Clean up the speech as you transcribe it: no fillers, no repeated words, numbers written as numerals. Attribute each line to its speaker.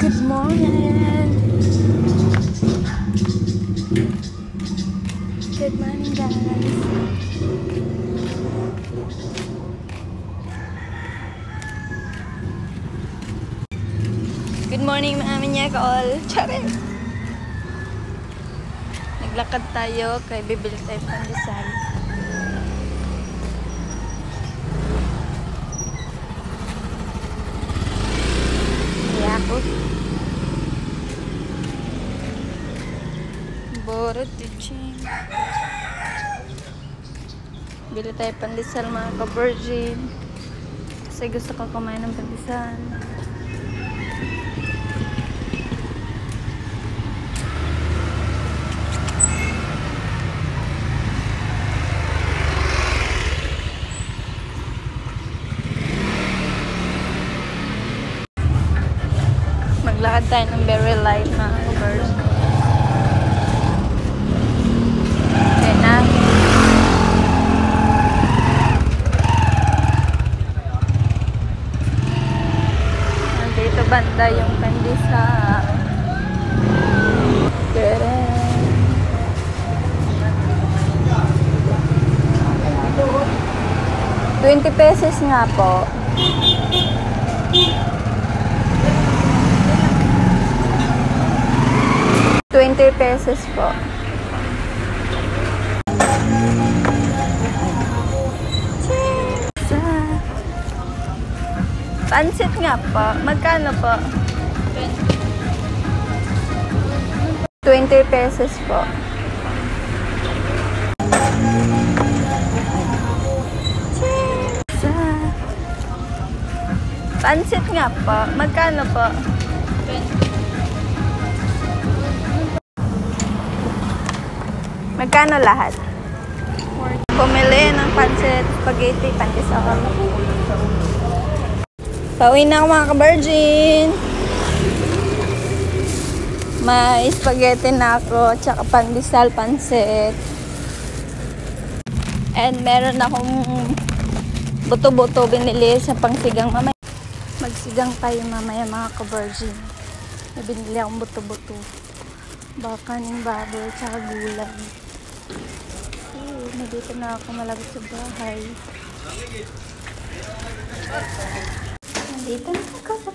Speaker 1: Good morning! Good morning, guys! Good morning, mga minyak all! Charing! Naglakad tayo kay bibili tayo pandesal. Yakot. Borot teaching. Bili tayo pandesal, mga ka-virgin. Kasi gusto ko kumain ng pandesal. Maglakad tayo ng very light, mga ka-virgin. Okay na. Nandito banda yung pandesal. 20 pesos nga po. $20 po. Pansit nga po. Magkano po? 20 pesos po. Pansit nga po. Magkano po? Magkano lahat? Pumili ng pansit, spaghetti, pandesal. Pauwi na ako, mga ka-virgin. May spaghetti na ako, tsaka pandesal, pansit. And meron akong buto-buto binili sa pangsigang mamaya. Magsigang tayo mamaya, mga ka-virgin. Binili akong buto-buto. Baka ng baboy, tsaka gulay. Nandito na ako malapit sa bahay. Nandito na ako sa